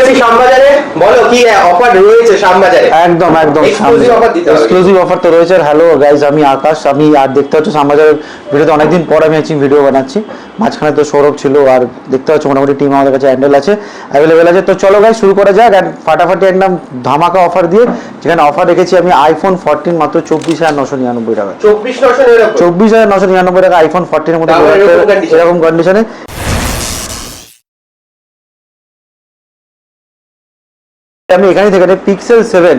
এসেছি শ্যামবাজারে, বলো কি অফার রয়েছে শ্যামবাজারে? একদম একদম এক্সক্লুসিভ অফার দিতে হবে। এক্সক্লুসিভ অফার তো রয়েছে। হ্যালো গাইজ, আমি আকাশ। আমি আর দেখতে পাচ্ছ শ্যামবাজারের ভিডিওতে অনেকদিন পর আমি আছি ভিডিও বানাচ্ছি। মাঝখানে তো সৌরভ ছিল, আর দেখতে পাচ্ছ মোটামুটি টিম আমাদের কাছে হ্যান্ডেল আছে, অ্যাভেলেবেল আছে। তো চলো গাইজ শুরু করা যাক। আর ফাটাফাটি একদম ধামাকা অফার দিয়ে, যেখানে অফার রেখেছি আমি আইফোন 14 মাত্র 24,999 টাকা। 24,999 টাকা আইফোন 14 এর মধ্যে এরকম কন্ডিশনে। আমি এখানে থেকে পিক্সেল 7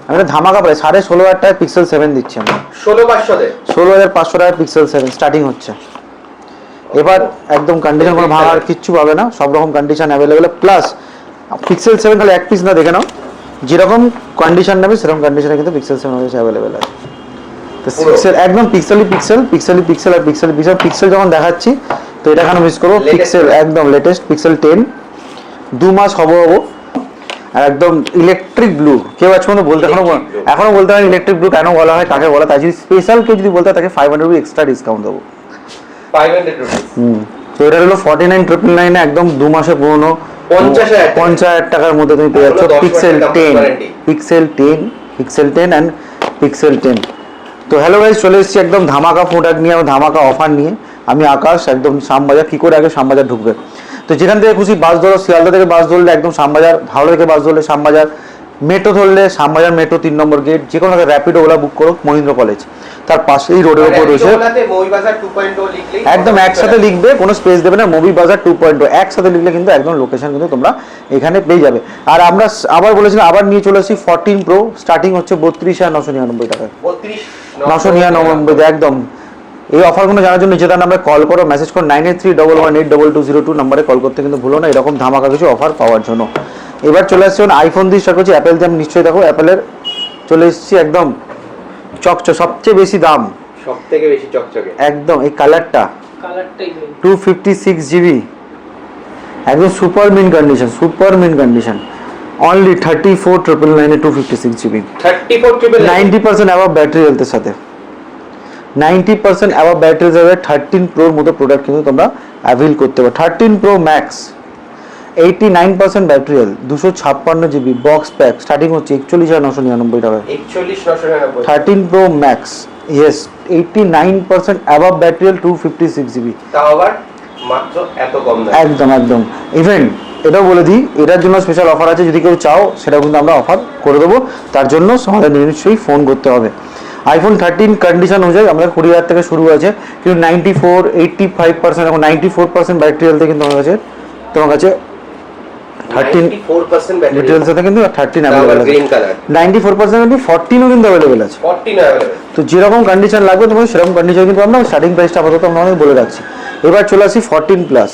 আমি ধামাকা প্রায় 16,500 টাকায় পিক্সেল 7 দিচ্ছি আমি। 16,500 টাকায় পিক্সেল 7 স্টার্টিং হচ্ছে। এবার একদম কন্ডিশন কোনো ভাঙার কিচ্ছু পাবে না, সব রকম কন্ডিশন অ্যাভেলেবেল। প্লাস পিক্সেল 7 খালি এক পিস না, দেখে নাও যেরকম কন্ডিশন নেবে সেরকম কন্ডিশনে কিন্তু পিক্সেল 7 হচ্ছে অ্যাভেলেবেল আছে। তো পিক্সেল একদম পিক্সেল আর পিক্সেল যখন দেখাচ্ছি তো এটা কেন মিস করবো। পিক্সেল একদম লেটেস্ট পিক্সেল 10 2 মাস হবো একদম ইলেকট্রিক ব্লু। কেউ আজ পর্যন্ত বলতে এখনো বলতে হয় ইলেকট্রিক ব্লু কেন বলা হয়, কাকে বলা, তাই যদি স্পেশাল কেউ যদি বলতে হয় তাকে 500 রুপি এক্সট্রা ডিসকাউন্ট দেবো। 500 রুপি। তো এটা হলো 49,999 এ একদম 2 মাসে পুরনো 50,000 টাকার মধ্যে তুমি পেয়ে যাচ্ছ পিক্সেল 10 অ্যান্ড পিক্সেল 10। তো হ্যালো গাইস, চলে এসেছি একদম ধামাকা প্রোডাক্ট নিয়ে, ধামাকা অফার নিয়ে। আমি আকাশ, একদম শ্যামবাজার। কি করে আগে শ্যামবাজার ঢুকবে, তো যেখান থেকে খুশি বাস ধরো, শিয়ালদা থেকে বাস ধরলে একদম শ্যামবাজার, হাওড়া থেকে বাস ধরলে শ্যামবাজার, মেট্রো ধরলে শ্যামবাজার মেট্রো 3 নম্বর গেট, যে কোনো র্যাপিডো ওলা বুক করো মহিন্দ্র কলেজ, তার পাশেই রোডের উপর রয়েছে। একদম একসাথে লিখবে, কোনো স্পেস দেবে না, মুভি বাজার 2.0 একসাথে লিখলে কিন্তু একদম লোকেশন কিন্তু তোমরা এখানে পেয়ে যাবে। আর আমরা আবার বলেছিলাম, আবার নিয়ে চলে আসি 14 প্রো, স্টার্টিং হচ্ছে 32,999 টাকায়। 999 একদম। এই অফারগুলো জানার জন্য নিচে তার নাম্বারে কল করো, মেসেজ করো 9831182202 নাম্বারে কল করতে কিন্তু ভুলো না, এরকম ধামাকা কিছু অফার পাওয়ার জন্য। এবার চলে আসছে আইফোন দিয়ে স্টার্ট করছি। অ্যাপেল দিয়ে নিশ্চয়ই দেখো, অ্যাপেলের চলে এসেছি একদম চকচক, সবচেয়ে বেশি দাম, সবথেকে বেশি চকচকে একদম। এই কালারটাই 256 জিবি একদম সুপার মিন কন্ডিশন অনলি 34,999 এ 256 জিবি 90% অ্যাবাভ ব্যাটারি হেলথের সাথে, 90% অ্যাবাভ ব্যাটারি যাবে। 13 প্রোর মতো প্রোডাক্ট কিন্তু তোমরা অ্যাভেল করতে পারো। 13 pro max 89% battery health, 256 GB box pack, starting হচ্ছে 41,999 টাকায়। 41,999 13 pro max, yes, 89% above battery health, 256 GB, তাও আবার মাত্র এত কম দামে। একদম। ইভেন এটাও বলে দিই, এটার জন্য স্পেশাল অফার আছে, যদি কেউ চাও সেটাও কিন্তু আমরা অফার করে দেবো। তার জন্য আমাদের নিশ্চয়ই ফোন করতে হবে। আইফোন 13 কন্ডিশন অনুযায়ী আমাদের 20,000 থেকে শুরু আছে, কিন্তু 94, 85% এবং 94% ব্যাটারি হেলথে কিন্তু তোমার কাছে 13% ব্যাটারি হেলথের সাথে কিন্তু 13 অ্যাভেলেবেল আছে। 94% কিন্তু 14ও কিন্তু অ্যাভেলেবেল আছে। 14 অ্যাভেলেবেল। তো যেরকম কন্ডিশন লাগবে তোমাদের সেরকম কন্ডিশন কিন্তু আমরা স্টার্টিং প্রাইসটা আপাতত আমরা বলে রাখছি। এবার চলে আসি 14 প্লাস,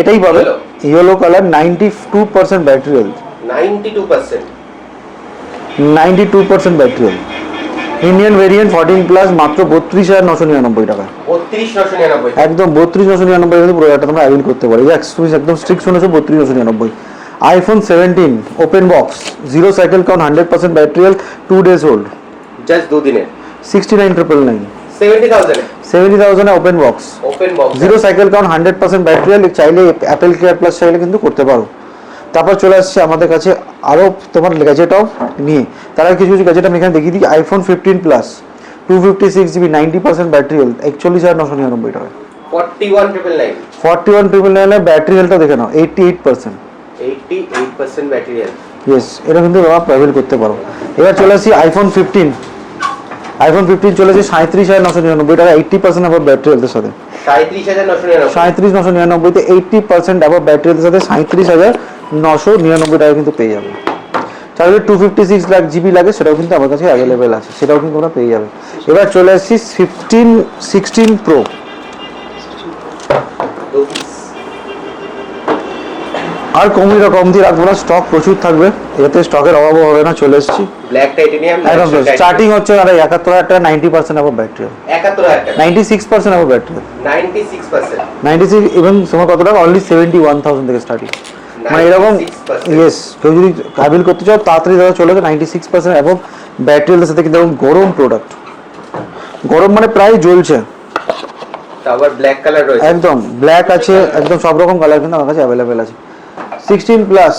এটাই পাবে yellow colour, 92% battery health, 92% battery health. Indian variant 14 plus মাত্র 32,999 টাকা। 32,999 একদম 32,999 কিন্তু প্রোডাক্টটা তোমরা অ্যাভেল করতে পারো। একদম স্ট্রিক্ট শুনেছো, 32,999। IPhone 17 open box, 0 cycle count, 100% battery health, 2 days old, just 2 দিনে 69,999। 70,000 এ open box, 0 cycle count, 100% battery health. চাইলে অ্যাপেল কেয়ার প্লাস চাইলে কিন্তু করতে পারো। তারপর চলে আসছে আমাদের কাছে আরও তোমার গ্যাজেট অফ নিয়ে, তারা কিছু গ্যাজেট আমি এখানে দেখিয়ে দিই। IPhone 15 plus 256 GB 90% battery health, 41,999 টাকা। 41,999 ব্যাটারি হেলথটা দেখে নাও, 88% ব্যাটারি হেলথ। ইয়েস, এটা কিন্তু তোমরা অ্যাভেল করতে পারো। এবার চলে আসি আইফোন 15 চলেছে 37,999 টাকা, 80% অ্যাবাভ ব্যাটারি হেলথের সাথে। 37,999 তে 80% অ্যাবাভ ব্যাটারি হেলথের সাথে 37,999 টাকা কিন্তু পেয়ে যাবে। তাহলে 256 লাখ জিবি লাগে, সেটাও কিন্তু আমার কাছে অ্যাভেলেবেল আছে, সেটাও কিন্তু তোমরা পেয়ে যাবে। এবার চলে আসছি 16 প্রো, আর কম দিয়ে রাখবো না, স্টক প্রচুর থাকবে, এতে স্টকের অভাবও হবে না। চলে এসেছি ব্ল্যাক টাইটেনিয়াম, একদম স্টার্টিং হচ্ছে 71,000 টাকা, 90% above battery, 96% above battery, 96 even তোমার কত টাকা, অনলি 71,000 থেকে স্টার্টিং। মানে এরকম, ইয়েস, কেউ যদি অ্যাভেল করতে চাও তাড়াতাড়ি দাদা চলে যাবে। 96% অ্যাবাভ ব্যাটারি হেলথের সাথে কিন্তু গরম প্রোডাক্ট, গরম মানে প্রায় জ্বলছে। আবার ব্ল্যাক কালার রয়েছে, একদম ব্ল্যাক আছে, একদম সব রকম কালার কিন্তু আমার কাছে অ্যাভেলেবেল আছে। 16 প্লাস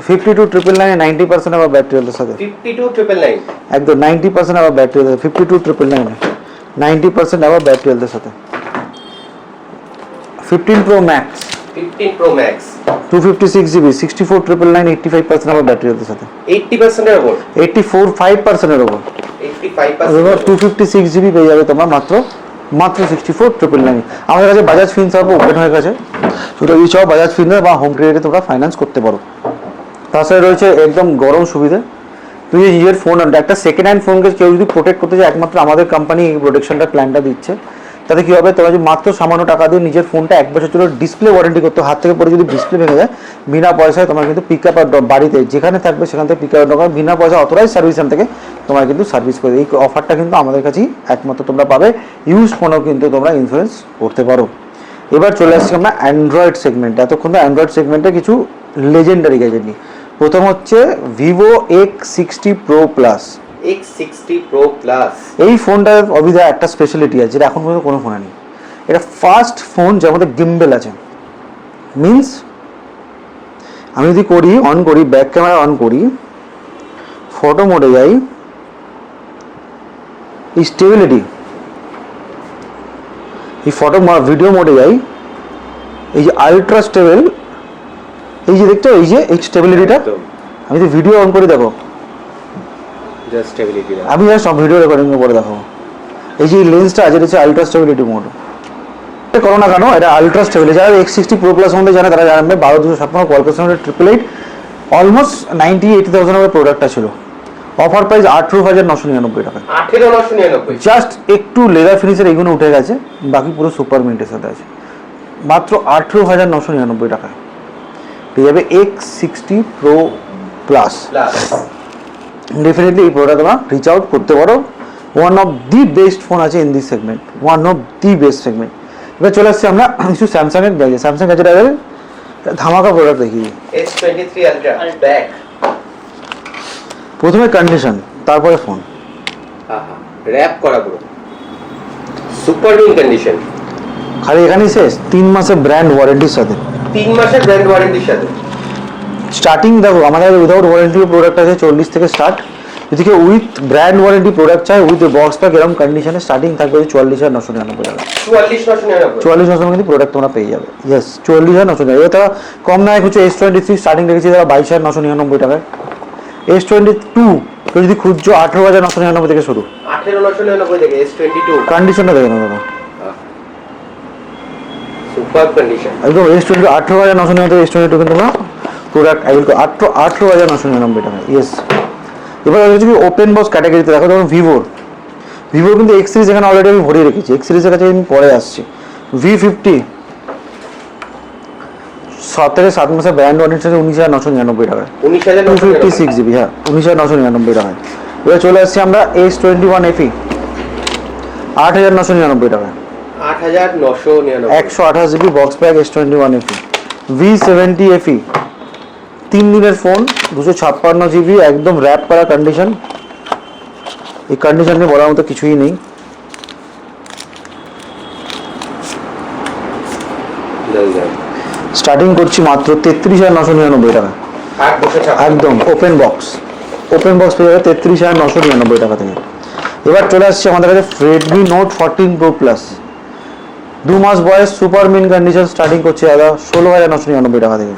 52,999 90% আবার ব্যাটারি হেলথের সাথে 52,999 একদম 90% আবার ব্যাটারি হেলথ 52,999 90% আবার ব্যাটারি হেলথের সাথে 15 Pro Max 15 Pro Max 256GB 64,999 85% আবার ব্যাটারি হেলথের সাথে 80% এর উপর 84 5% এর উপর 85% এবার 256GB পেয়ে যাবে তোমরা মাত্র 64,999 আমাদের কাছে বাজাজ ফিনসার্ভ ওপেন হয়ে গেছে সেটা এই সব বাজাজ ফিনসার্ভ বা হোম ক্রেডিটে তোমরা ফাইন্যান্স করতে পারো তাছাড়া রয়েছে একদম গরম সুবিধা তুই নিজের ফোন একটা সেকেন্ড হ্যান্ড ফোনকে কেউ যদি প্রোটেক্ট করতে চায় একমাত্র আমাদের কোম্পানি এই প্রোটেকশনটা প্ল্যানটা দিচ্ছে তাতে কী হবে তোমরা যদি মাত্র সামান্য টাকা দিয়ে নিজের ফোনটা 1 বছর চলো ডিসপ্লে ওয়ারেন্টি করতে হাত থেকে পরে যদি ডিসপ্লে ভেঙে যায় বিনা পয়সায় তোমার কিন্তু পিক আপ বাড়িতে যেখানে থাকবে সেখান থেকে পিক আপ বিনা পয়সা অথরাইজ সার্ভিস সেন্টার থেকে তোমার কিন্তু সার্ভিস করে এই অফারটা কিন্তু আমাদের কাছেই একমাত্র তোমরা পাবে ইউজ ফোনও কিন্তু তোমরা ইন্স্যুরেন্স করতে পারো এবার চলে আসছি আমরা অ্যান্ড্রয়েড সেগমেন্টে এতক্ষণ তো অ্যান্ড্রয়েড সেগমেন্টে কিছু লেজেন্ডারি গ্যাজেট নিই প্রথম হচ্ছে Vivo X60 Pro Plus X60 Pro Plus এই ফোনটার অবিধা একটা স্পেশালিটি আছে যেটা এখন পর্যন্ত কোনো ফোনে নেই এটা ফার্স্ট ফোন যার মধ্যে গিম্বেল আছে মিনস আমি যদি অন করি ব্যাক ক্যামেরা অন করি ফটো মোডে যাই এই স্টেবিলিটি এই ফটো ভিডিও মোডে যাই এই যে আলট্রা স্টেবল এই যে দেখছো এই যে এই স্টেবিলিটিটা আমি যদি ভিডিও অন করে দেখো জাস্ট স্টেবিলিটি আমি সব ভিডিও রেকর্ডিং করে দেখো এই যে লেন্সটা আছে এটা হচ্ছে আলট্রা স্টেবিলিটি মোড করো না কেন এটা আলট্রা স্টেবিলিটি যারা X60 Pro Plus মধ্যে জানে তারা জানবে 12,256 কোয়ালকম 888 অলমোস্ট 90-80,000 এর প্রোডাক্টটা ছিল অফার প্রাইস 18,999 টাকা 18,999 জাস্ট একটু লেদার ফিনিশের এগুলো উঠে গেছে বাকি পুরো সুপার মিন্টের সাথে আছে মাত্র 18,999 টাকায় পেয়ে যাবে X60 Pro Plus ডেফিনেটলি এই প্রোডাক্ট তোমরা রিচ আউট করতে পারো one of the best phone আছে in this segment one of the best segment এবার চলে আসছি আমরা কিছু স্যামসাংয়ের গ্যাজেট স্যামসাং গ্যাজেট আগে ধামাকা প্রোডাক্ট দেখি S23 Ultra ব্যাক প্রথমে কন্ডিশন তারপরে ফোন র‍্যাপ করা পুরো সুপার মিন কন্ডিশন খালি এখানেই শেষ 3 মাসের ব্র্যান্ড ওয়ারেন্টির সাথে 3 মাসের ব্র্যান্ড ওয়ারেন্টির সাথে স্টার্টিং দেখো আমাদের উইদাউট ওয়ারেন্টি প্রোডাক্ট আছে 40 থেকে স্টার্ট যদি কেউ উইথ ব্র্যান্ড ওয়ারেন্টি প্রোডাক্ট চায় উইথ বক্স প্যাক এরকম কন্ডিশনে স্টার্টিং থাকবে 44,999 টাকা 44,999 কিন্তু প্রোডাক্ট তোমরা পেয়ে যাবে ইয়েস 44,999 এবার তারা কম না কিছু S23 স্টার্টিং রেখেছি তারা 22,999 টাকায় S22 তো যদি খুঁজছো 18,999 থেকে শুরু 18,999 থেকে S22 কন্ডিশনটা দেখে নাও সুপার কন্ডিশন একদম S22 18,999 থেকে S22 কিন্তু তোমরা প্রোডাক্ট আইল 18,999 টাকা ইয়েস এবার যদি ওপেন বক্স ক্যাটাগরিতে দেখো যেমন ভিভোর কিন্তু X সিরিজ এখানে অলরেডি আমি ভরিয়ে রেখেছি X সিরিজের কাছে আমি পরে আসছি V50 7 থেকে 7 মাসের ব্র্যান্ড ওয়ারেন্টি আছে 19,999 টাকা 256GB হ্যাঁ 19,999 টাকা এবার চলে আসছি আমরা S21 FE 8,999 টাকা 8,999 128GB box pack S21 FE V70 FE 3 দিনের ফোন 256GB একদম র‍্যাপ করা কন্ডিশন এই কন্ডিশন নিয়ে বলার মতো কিছুই নেই স্টার্টিং করছি মাত্র 33,999 টাকা একদম ওপেন বক্স পেয়ে যাবে 33,999 টাকা থেকে এবার চলে আসছে আমাদের কাছে Redmi Note 14 Pro Plus 2 মাস বয়স সুপার মিন কন্ডিশন স্টার্টিং করছে দাদা 16,999 টাকা থেকে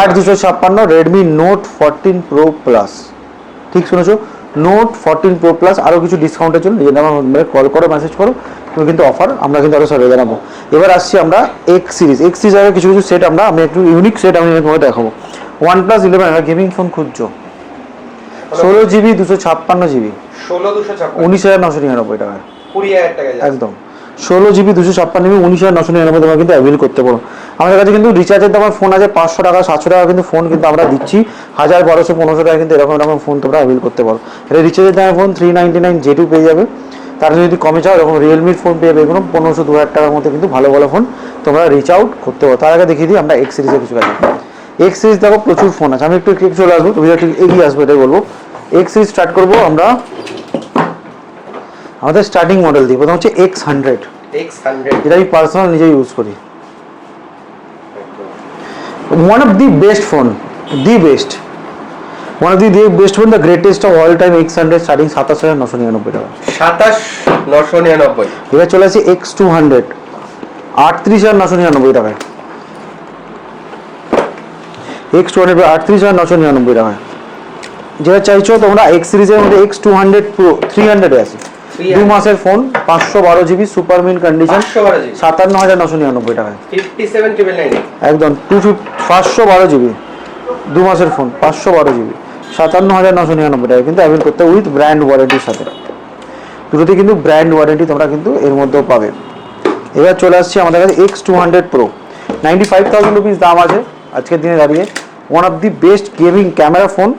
8,256 Redmi Note 14 Pro Plus ঠিক শুনেছো Note 14 Pro Plus আরও কিছু ডিসকাউন্টের জন্য নিজের নাম্বার কল করো মেসেজ করো তুমি কিন্তু অফার আমরা কিন্তু আরও সার্ভে জানাবো এবার আসছি আমরা X সিরিজ আগে কিছু সেট আমি একটু ইউনিক সেট আমি তোমাকে দেখাবো OnePlus 11 গেমিং ফোন খুঁজছো 16GB 256GB 19,999 টাকা 20,000 টাকা একদম 16GB 256GB 19,999 তোমরা কিন্তু অ্যাভেল করতে পারো আমাদের কাছে কিন্তু রিচার্জের দাম ফোন আছে 500 টাকা 700 টাকা কিন্তু ফোন কিন্তু আমরা দিচ্ছি 1,000 1200 1500 টাকা কিন্তু এরকম ফোন তোমরা অ্যাভেল করতে পারো এটা রিচার্জের দামে ফোন 399 J2 পেয়ে যাবে তার যদি কমে চাও এরকম রিয়েলমির ফোন পেয়ে যাবে এগুলো 1500-2000 টাকার মধ্যে কিন্তু ভালো ফোন তোমরা রিচ আউট করতে পারো তার আগে দেখিয়ে দিই আমরা X সিরিজের কিছু কাজ X সিরিজ দেখো প্রচুর ফোন আছে আমি একটু চলে আসবো তুমি একটু এগিয়ে আসবো এটাই বলবো X সিরিজ স্টার্ট করবো আমরা আমাদের স্টার্টিং মডেল দিই প্রথম হচ্ছে X100 এটা আমি পার্সোনাল নিজে ইউজ করি one of the best phone, the best, one of the best phone, the greatest of all time, X100 starting 27,999 টাকা। 27,999। এবার চলে আসি X200 38,999 টাকায়। X200 38,999 টাকায়। যেটা চাইছো তোমরা X সিরিজের মধ্যে X200 Pro 300 এ আছে। 2 মাসের phone 512 GB super mint condition 57,999 টাকায়। 57,999 একদম 512 জিবি 2 মাসের ফোন 512 জিবি 57,999 টাকা কিন্তু অ্যাভেল করতে উইথ ব্র্যান্ড ওয়ারেন্টির সাথে। দুটোতে কিন্তু ব্র্যান্ড ওয়ারেন্টি তোমরা কিন্তু এর মধ্যেও পাবে। এবার চলে আসছে আমাদের কাছে X200 Pro 95,000 রুপিস দাম আছে আজকের দিনে দাঁড়িয়ে। One of the best gaming camera phone.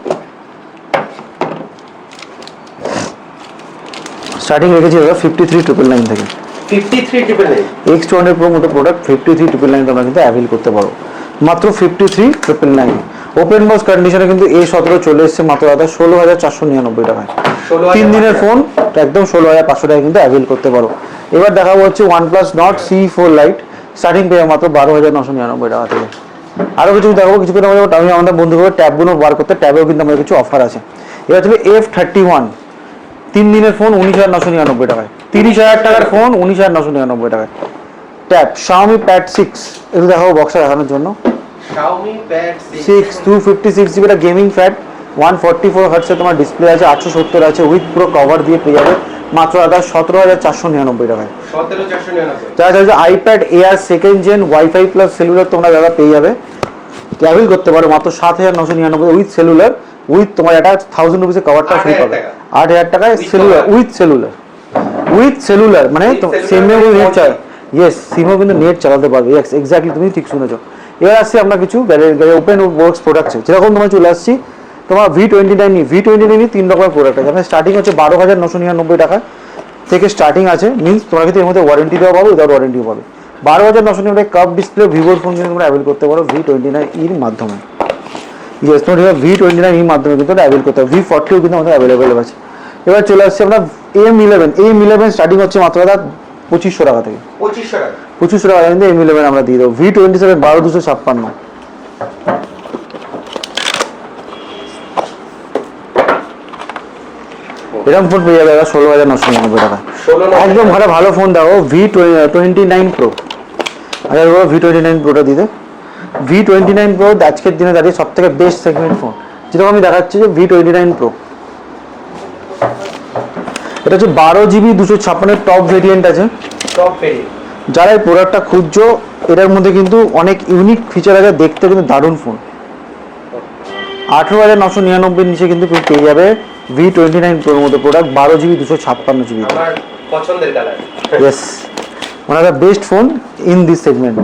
Starting রেখেছি 53,999 থেকে। 53,999 X200 Pro মতো প্রোডাক্ট 53,999 তোমরা কিন্তু অ্যাভেল করতে পারো মাত্র 53,999। ওপেন বক্স কন্ডিশনে কিন্তু A17 চলে এসেছে মাত্র 16,499 টাকায়। 3 দিনের ফোন একদম 16,500 টাকায় কিন্তু অ্যাভেল করতে পারো। এবার দেখাবো হচ্ছে OnePlus Nord C4 Lite starting পেয়ে মাত্র 12,999 টাকা থেকে। আরও কিছু দেখাবো কিছুক্ষণ আমি আমাদের বন্ধুগুলো ট্যাবগুলো বার করতে ট্যাবেও কিন্তু আমাদের কিছু অফার আছে। এবার চলবে F31 3 দিনের ফোন 19,999 টাকায়। 30,000 টাকার ফোন 19,999 টাকায়। ট্যাব Xiaomi Pad 6 একটু দেখাবো বক্সে দেখানোর জন্য। Xiaomi Pad 6 256 জিবি টা গেমিং ফ্যাট 144 হার্টজ এর তোমার ডিসপ্লে আছে 870 আছে উইথ পুরো কভার দিয়ে পেয়ে যাবে মাত্র 17,499 টাকায়। 17,499 যারা চাইছে iPad Air second gen WiFi plus cellular তোমরা দাদা পেয়ে যাবে ট্রাভেল করতে পারো মাত্র 7,999 উইথ সেলুলার উইথ তোমার একটা 1000 রুপিসের কভারটা ফ্রি পাবে। 8,000 টাকায় সেলুলার উইথ সেলুলার মানে সিমে নেট চাই ইয়েস সিমও কিন্তু নেট চালাতে পারবে। এক্স্যাক্টলি তুমি ঠিক শুনেছো। এবার আসছি আমরা কিছু ওপেন ওয়ার্কস প্রোডাক্ট যেরকম তোমার চলে আসছি তোমার V29 তিন রকমের প্রোডাক্ট আছে। স্টার্টিং হচ্ছে 12,999 টাকা থেকে স্টার্টিং আছে মিনস তোমরা কিন্তু এর মধ্যে ওয়ারেন্টি দেওয়া পাবে উইদাউট ওয়ারেন্টিও পাবে। 12,999 কাপ ডিসপ্লে ভিভোর ফোন কিন্তু তোমরা অ্যাভেল করতে পারো V29 মাধ্যমে। ইয়েস তোমরা V29 মাধ্যমে কিন্তু অ্যাভেল করতে পারো। V40 কিন্তু আমাদের অ্যাভেলেবেল আছে। এবার চলে আসছে আমরা M11 স্টার্টিং হচ্ছে মাত্র 2,500 টাকা থেকে। 2,500 টাকা কিন্তু M11 আমরা দিয়ে দেবো। V27 12,256 এরকম ফোন পেয়ে যাবে 16,999 টাকা। একদম ভালো ফোন দাও V29 Pro। আচ্ছা V29 Proটা দিতে V29 Pro আজকের দিনে দাঁড়িয়ে সব থেকে বেস্ট সেগমেন্ট ফোন যেরকম আমি দেখাচ্ছি যে V29 Pro এটা হচ্ছে 12 জিবি 256 টপ ভেরিয়েন্ট আছে। যারা এই প্রোডাক্টটা খুঁজছো এটার মধ্যে কিন্তু অনেক ইউনিক ফিচার আছে দেখতে কিন্তু দারুণ ফোন। 18,999 নিচে কিন্তু পেয়ে যাবে V29 Proর মতো প্রোডাক্ট 12 জিবি 256 জিবি আমার পছন্দের colour. Yes one of the best phone in this segment.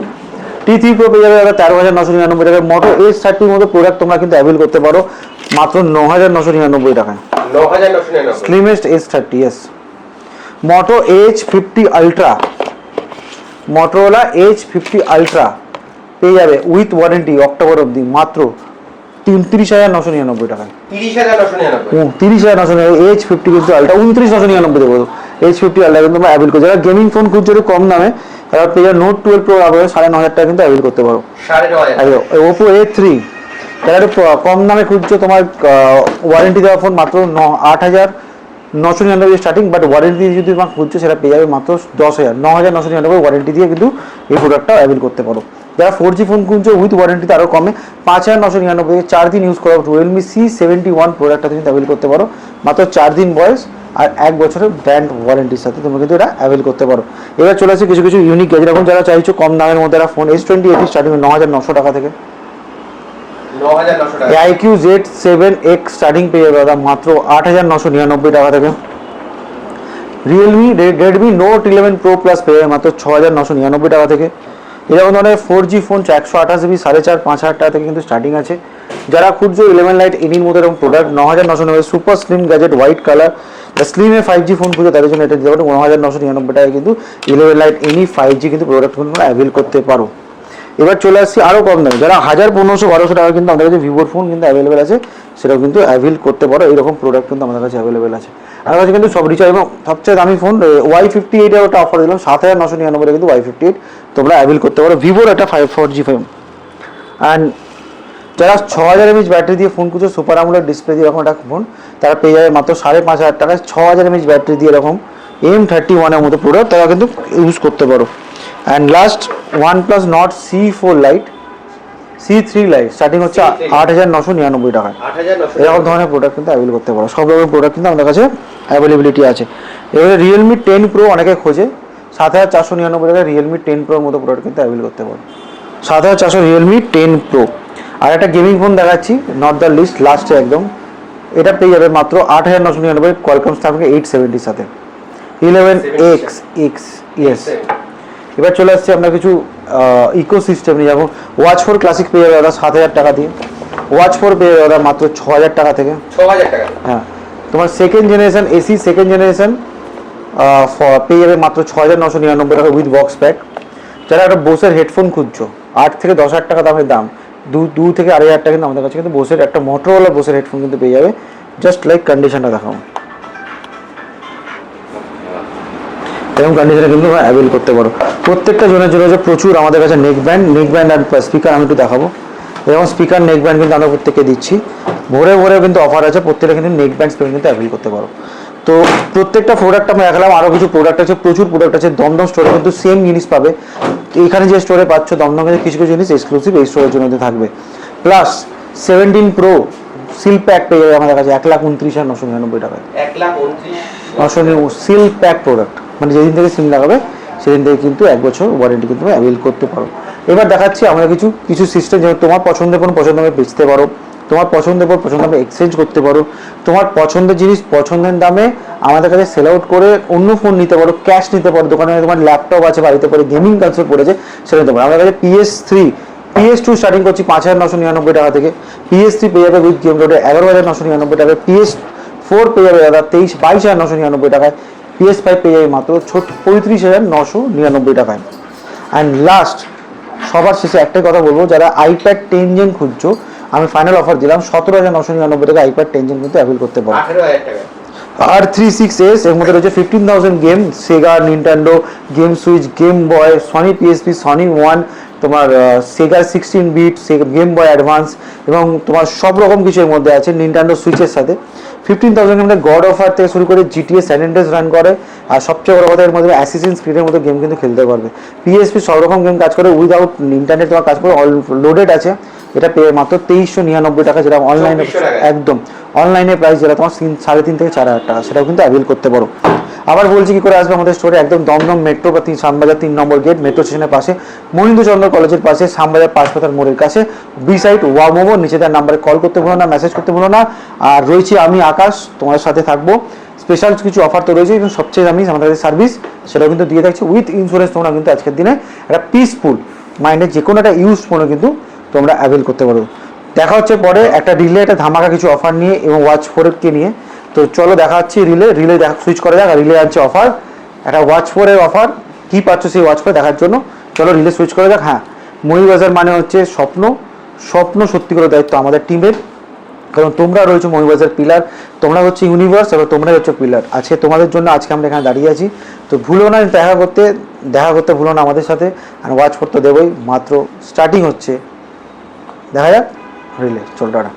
T3 Pro পেয়ে যাবে 13,999 টাকায়। মোটো H30 মতো প্রোডাক্ট তোমরা কিন্তু অ্যাভেল করতে পারো মাত্র 9,999 টাকায়। 9,999 স্লিমেস্ট H30 ইয়েস। মোটো H50 Ultra Motorola H50 Ultra পেয়ে যাবে উইথ ওয়ারেন্টি অক্টোবর অবধি মাত্র 33,999 টাকায়। 30,999 H50 কিন্তু আলট্রা 29,999 দেবো। H50 আলট্রা কিন্তু তোমরা অ্যাভেল করো। যারা গেমিং ফোন খুঁজছো একটু কম দামে তারা পেয়ে যাবে Note 12 Pro 9,500 টাকা কিন্তু অ্যাভেল করতে পারো। 9,500 Oppo A3 যারা একটু কম দামে খুঁজছো তোমার ওয়ারেন্টি দেওয়া ফোন মাত্র 8,999 স্টার্টিং বাট ওয়ারেন্টি যদি তোমার খুঁজছো সেটা পেয়ে যাবে মাত্র 10,000 9,999 ওয়ারেন্টি দিয়ে কিন্তু এই প্রোডাক্টটা অ্যাভেল করতে পারো। যারা 4G ফোন কিনছো উইথ ওয়ারেন্টিতে আরও কমে 5,999 4 দিন ইউজ করা Realme C71 প্রোডাক্টটা তুমি অ্যাভেল করতে পারো মাত্র 4 দিন বয়স আর 1 বছরের ব্র্যান্ড ওয়ারেন্টির সাথে তুমি কিন্তু এটা অ্যাভেল করতে পারো। এবার চলে আসছে কিছু ইউনিক গ্যাজেট এখন যারা চাইছো কম দামের মধ্যে একটা ফোন S28 স্টার্টিং 9,900 টাকা থেকে। 9,900 টাকা। iQOO Z7X স্টার্টিং পেয়ে যাবে দাদা মাত্র 8,999 টাকা থেকে। Realme Redmi Note 11 Pro Plus পেয়ে যাবে মাত্র 6,999 টাকা থেকে। এরকম ধরনের 4G ফোন 128 জিবি 4,500 টাকা থেকে কিন্তু স্টার্টিং আছে। যারা খুঁজছো 11 Lite এনির মতো এরকম product 9,999 super slim gadget white colour স্লিমে 5G ফোন খুঁজে তাদের জন্য এটা দিতে পারো 9,999 টাকায় কিন্তু 11 Lite এনি 5G কিন্তু প্রোডাক্ট তোমরা অ্যাভেল করতে পারো। এবার চলে আসছি আরও কম দামে যারা 1,500-1,200 টাকা কিন্তু আমাদের কাছে ভিভোর ফোন কিন্তু অ্যাভেলেবেল আছে সেটাও কিন্তু অ্যাভেল করতে পারো। এরকম প্রোডাক্ট কিন্তু আমাদের কাছে অ্যাভেলেবেল আছে। আমার কাছে কিন্তু সব রিচার্জ এবং সবচেয়ে দামি ফোন Y58 এর একটা অফার দিলাম 7,999 কিন্তু Y58 তোমরা অ্যাভেল করতে পারো ভিভোর একটা 4G ফোন। অ্যান্ড যারা 6000 mAh ব্যাটারি দিয়ে ফোন খুঁজছো, সুপার আমোলেড ডিসপ্লে দিয়ে এরকম একটা ফোন, তারা পেয়ে যাবে মাত্র 5500 টাকায় 6000 mAh ব্যাটারি দিয়ে এরকম M31 এর মতো প্রোডাক্ট, তারা কিন্তু ইউজ করতে পারো। And last OnePlus Nord C4 Lite, C3 Lite starting হচ্ছে 8999 টাকায়। 8900 এরকম ধরনের প্রোডাক্ট কিন্তু অ্যাভেল করতে পারো, সব রকমের প্রোডাক্ট কিন্তু আমাদের কাছে অ্যাভেলেবিলিটি আছে। এবারে Realme 10 Pro অনেকে খোঁজে, 7499 টাকায় Realme 10 Pro এর মতো প্রোডাক্ট কিন্তু অ্যাভেল করতে পারো। 7400 Realme 10 Pro। আর একটা গেমিং ফোন দেখাচ্ছি, নট দ্য লিস্ট, লাস্টে একদম, এটা পেয়ে যাবে মাত্র 8999 কোয়ালকম স্ন্যাপড্রাগন 870 এর সাথে 11X ইয়েস। এবার চলে আসছে আমরা কিছু ইকোসিস্টেম নিয়ে, যেমন ওয়াচ 4 ক্লাসিক পেয়ে যাবে দাদা 7000 টাকা দিয়ে, ওয়াচ 4 পেয়ে যাবে দাদা মাত্র 6000 টাকা থেকে। 6000 টাকা। হ্যাঁ, তোমার second generation AC second generation পেয়ে যাবে মাত্র 6999 টাকা উইথ বক্স প্যাক। যারা একটা বোসের হেডফোন খুঁজছো, 8 থেকে 10,000 টাকা দামের দাম, 2 থেকে 2500 টাকা কিন্তু আমাদের কাছে কিন্তু বোসের একটা মোটরোলা বোসের হেডফোন কিন্তু পেয়ে যাবে। জাস্ট লাইক কন্ডিশনটা দেখাও, এরকম কন্ডিশনে কিন্তু অ্যাভেল করতে পারো। প্রত্যেকটা জনের জন্য যে প্রচুর আমাদের কাছে নেক ব্যান্ড আর স্পিকার আমি একটু দেখাবো। এরকম স্পিকার নেক ব্যান্ড কিন্তু আমরা প্রত্যেককে দিচ্ছি, ভোরে ভোরে কিন্তু অফার আছে, প্রত্যেকটা কিন্তু নেক ব্যান্ড স্পিকার কিন্তু অ্যাভেল করতে পারো। তো প্রত্যেকটা প্রোডাক্ট আমি দেখালাম, আরও কিছু প্রোডাক্ট আছে, প্রচুর প্রোডাক্ট আছে। দমদম স্টোরে কিন্তু সেম জিনিস পাবে, এখানে যে স্টোরে পাচ্ছ দমদমে কিছু কিছু জিনিস এক্সক্লুসিভ এই স্টোরের জন্য থাকবে। প্লাস 17 Pro সিল প্যাক পেয়ে যাবে আমাদের কাছে 1,29,999 টাকায়। 1,29,999 সিল প্যাক প্রোডাক্ট, মানে যেদিন থেকে সিম লাগাবে সেদিন থেকে কিন্তু 1 বছর ওয়ারেন্টি কিন্তু অ্যাভেল করতে পারো। এবার দেখাচ্ছি আমরা কিছু কিছু সিস্টেম, যেমন তোমার পছন্দের কোনো পছন্দ দামে বেচতে পারো, তোমার পছন্দের পর পছন্দ দামে এক্সচেঞ্জ করতে পারো, তোমার পছন্দের জিনিস পছন্দের দামে আমাদের কাছে সেল আউট করে অন্য ফোন নিতে পারো, ক্যাশ নিতে পারো, দোকানে তোমার ল্যাপটপ আছে বাড়িতে পরে গেমিং কনসোল পড়েছে সেটা নিতে পারো। আমাদের কাছে PS3 PS2 স্টার্টিং করছি 5999 টাকা থেকে, PS3 পেয়ে যাবে উইথ গেম রোডে 11999 টাকায়, PS4 পেয়ে যাবে দাদা 22,999 টাকায়, PS5 পেয়ে যাবে মাত্র 35,999 টাকায়। অ্যান্ড লাস্ট সবার শেষে একটাই কথা বলবো, যারা iPad 10 জেন খুঁজছো, আমি ফাইনাল অফার দিলাম 17,999 টাকা iPad 10 জেন কিন্তু অ্যাভেল করতে পারো। 18,000 টাকা। R36s এর মধ্যে রয়েছে 15,000 game, Sega, Nintendo, game switch, game boy, Sony PSP, Sony one, তোমার Sega 16 bit, game boy advance এবং তোমার সব রকম কিছু এর মধ্যে আছে নিনটেন্ডো সুইচের সাথে। 15,000 এর মধ্যে গড অফ ওয়ার থেকে শুরু করে GTA স্যান অ্যান্ড্রেস রান করে, আর সবচেয়ে বড় কথা এর মধ্যে অ্যাসিসিনস ক্রিডের মতো গেম কিন্তু খেলতে পারবে। PSP সব রকম গেম কাজ করে, উইদাউট ইন্টারনেট তোমার কাজ করে, অল লোডেড আছে। এটা পেয়ে মাত্র 2399 টাকা, যেটা অনলাইনে একদম অনলাইনে প্রাইস যেটা তোমার 3,500 থেকে 4,000 টাকা, সেটাও কিন্তু অ্যাভেল করতে পারো। আবার বলছি কি করে আসবে আমাদের স্টোরে, একদম দমদম মেট্রো বা শ্যামবাজার 3 নম্বর গেট, মেট্রো স্টেশনের পাশে, মনীন্দ্রচন্দ্র কলেজের পাশে, শ্যামবাজার পাঁচপাতার মোড়ের কাছে, বি সাইড ওয়া মোমো, নিচে তার নাম্বারে কল করতে ভুলো না, মেসেজ করতে ভুলো না। আর রয়েছি আমি আকাশ, তোমাদের সাথে থাকবো। স্পেশাল কিছু অফার তো রয়েছে, কিন্তু সবচেয়ে দামি আমাদের কাছে সার্ভিস, সেটাও কিন্তু দিয়ে থাকছে উইথ ইন্স্যুরেন্স। তোমরা কিন্তু আজকের দিনে একটা পিসফুল মাইন্ডে যে কোনো একটা ইউজ ফোনে কিন্তু তোমরা অ্যাভেল করতে পারো। দেখা হচ্ছে পরে একটা রিলে, একটা ধামাকা কিছু অফার নিয়ে এবং ওয়াচ 4কে নিয়ে। তো চলো দেখা হচ্ছে রিলে দেখা সুইচ করা যাক। রিলে আছে অফার, একটা ওয়াচ 4-এর অফার, কী পাচ্ছ সেই ওয়াচ 4 দেখার জন্য চলো রিলে সুইচ করা যাক। হ্যাঁ, মহিবাজার মানে হচ্ছে স্বপ্ন সত্যি করে দায়িত্ব আমাদের টিমের, কারণ তোমরা রয়েছে মহিবাজার পিলার, তোমরা হচ্ছে ইউনিভার্স এবং তোমরাই হচ্ছে পিলার। আজকে তোমাদের জন্য আজকে আমরা এখানে দাঁড়িয়ে আছি। তো ভুলো না দেখা করতে ভুলো না আমাদের সাথে। আর ওয়াচ 4 তো দেবোই, মাত্র স্টার্টিং হচ্ছে। দেখা যাক রিলে, চলো টাটা।